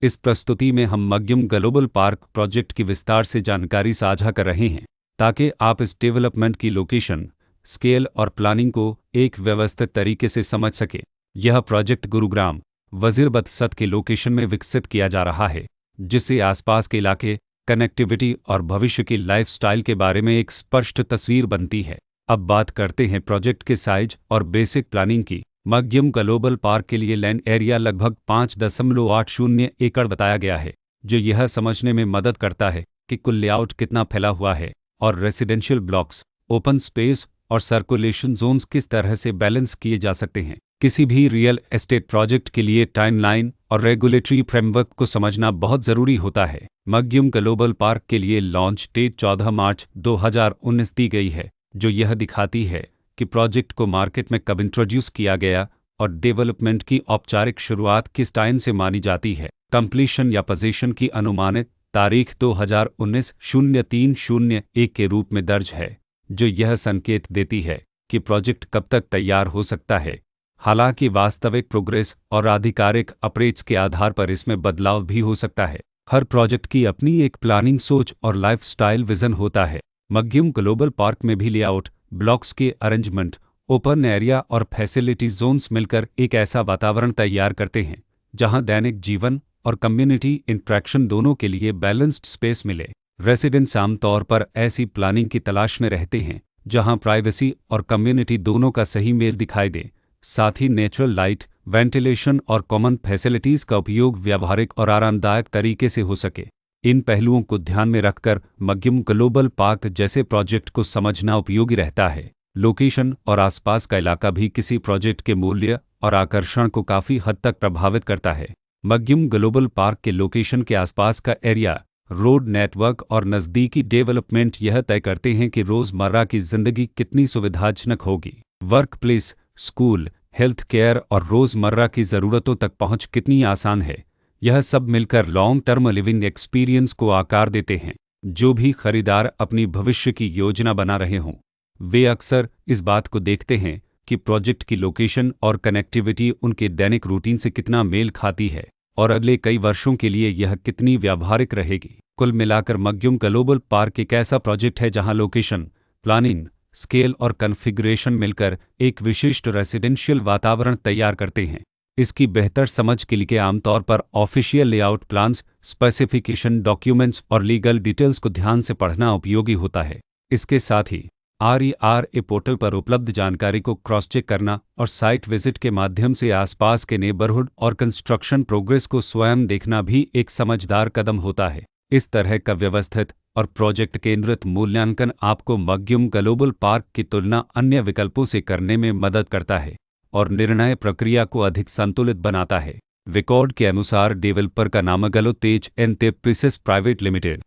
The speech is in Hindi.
इस प्रस्तुति में हम मग्युम ग्लोबल पार्क प्रोजेक्ट की विस्तार से जानकारी साझा कर रहे हैं ताकि आप इस डेवलपमेंट की लोकेशन, स्केल और प्लानिंग को एक व्यवस्थित तरीके से समझ सकें। यह प्रोजेक्ट गुरुग्राम, वजीरबद के लोकेशन में विकसित किया जा रहा है, जिससे आसपास के इलाके, कनेक्टिविटी और भविष्य की लाइफस्टाइल के बारे में एक स्पष्ट तस्वीर बनती है। अब बात करते हैं प्रोजेक्ट के साइज और बेसिक प्लानिंग की। मग्युम ग्लोबल पार्क के लिए लैंड एरिया लगभग 5.80 एकड़ बताया गया है, जो यह समझने में मदद करता है कि कुल लेआउट कितना फैला हुआ है और रेसिडेंशियल ब्लॉक्स, ओपन स्पेस और सर्कुलेशन जोन्स किस तरह से बैलेंस किए जा सकते हैं। किसी भी रियल एस्टेट प्रोजेक्ट के लिए टाइमलाइन और रेगुलेटरी फ्रेमवर्क को समझना बहुत ज़रूरी होता है। मग्युम ग्लोबल पार्क के लिए लॉन्च डेट 14 मार्च 2019 दी गई है, जो यह दिखाती है कि प्रोजेक्ट को मार्केट में कब इंट्रोड्यूस किया गया और डेवलपमेंट की औपचारिक शुरुआत किस टाइम से मानी जाती है। कंप्लीशन या पोजीशन की अनुमानित तारीख 2019-03-01 के रूप में दर्ज है, जो यह संकेत देती है कि प्रोजेक्ट कब तक तैयार हो सकता है। हालांकि वास्तविक प्रोग्रेस और आधिकारिक अपडेट्स के आधार पर इसमें बदलाव भी हो सकता है। हर प्रोजेक्ट की अपनी एक प्लानिंग सोच और लाइफस्टाइल विजन होता है। मग्युम ग्लोबल पार्क में भी लेआउट, ब्लॉक्स के अरेंजमेंट, ओपन एरिया और फैसिलिटी जोन्स मिलकर एक ऐसा वातावरण तैयार करते हैं जहां दैनिक जीवन और कम्युनिटी इंटरेक्शन दोनों के लिए बैलेंस्ड स्पेस मिले। रेसिडेंट्स आमतौर पर ऐसी प्लानिंग की तलाश में रहते हैं जहां प्राइवेसी और कम्युनिटी दोनों का सही मेल दिखाई दे, साथ ही नेचुरल लाइट, वेंटिलेशन और कॉमन फैसिलिटीज़ का उपयोग व्यावहारिक और आरामदायक तरीके से हो सके। इन पहलुओं को ध्यान में रखकर मग्युम ग्लोबल पार्क जैसे प्रोजेक्ट को समझना उपयोगी रहता है। लोकेशन और आसपास का इलाका भी किसी प्रोजेक्ट के मूल्य और आकर्षण को काफ़ी हद तक प्रभावित करता है। मग्युम ग्लोबल पार्क के लोकेशन के आसपास का एरिया, रोड नेटवर्क और नज़दीकी डेवलपमेंट यह तय करते हैं कि रोज़मर्रा की ज़िंदगी कितनी सुविधाजनक होगी। Work place, school, health care और रोज़मर्रा की ज़रूरतों तक पहुँच कितनी आसान है। यह सब मिलकर लॉन्ग टर्म लिविंग एक्सपीरियंस को आकार देते हैं। जो भी खरीदार अपनी भविष्य की योजना बना रहे हों, वे अक्सर इस बात को देखते हैं कि प्रोजेक्ट की लोकेशन और कनेक्टिविटी उनके दैनिक रूटीन से कितना मेल खाती है और अगले कई वर्षों के लिए यह कितनी व्यावहारिक रहेगी। कुल मिलाकर मग्युम ग्लोबल पार्क एक ऐसा प्रोजेक्ट है जहां लोकेशन, प्लानिंग, स्केल और कॉन्फ़िगरेशन मिलकर एक विशिष्ट रेसिडेंशियल वातावरण तैयार करते हैं। इसकी बेहतर समझ के लिए आमतौर पर official layout plans, specification documents और लीगल डिटेल्स को ध्यान से पढ़ना उपयोगी होता है। इसके साथ ही RERA पोर्टल पर उपलब्ध जानकारी को क्रॉस चेक करना और साइट विजिट के माध्यम से आसपास के नेबरहुड और कंस्ट्रक्शन प्रोग्रेस को स्वयं देखना भी एक समझदार कदम होता है। इस तरह का व्यवस्थित और प्रोजेक्ट केंद्रित मूल्यांकन आपको मग्युम ग्लोबल पार्क की तुलना अन्य विकल्पों से करने में मदद करता है और निर्णय प्रक्रिया को अधिक संतुलित बनाता है। रिकॉर्ड के अनुसार डेवलपर का नाम ग्लो तेज एंटरप्राइजेज प्राइवेट लिमिटेड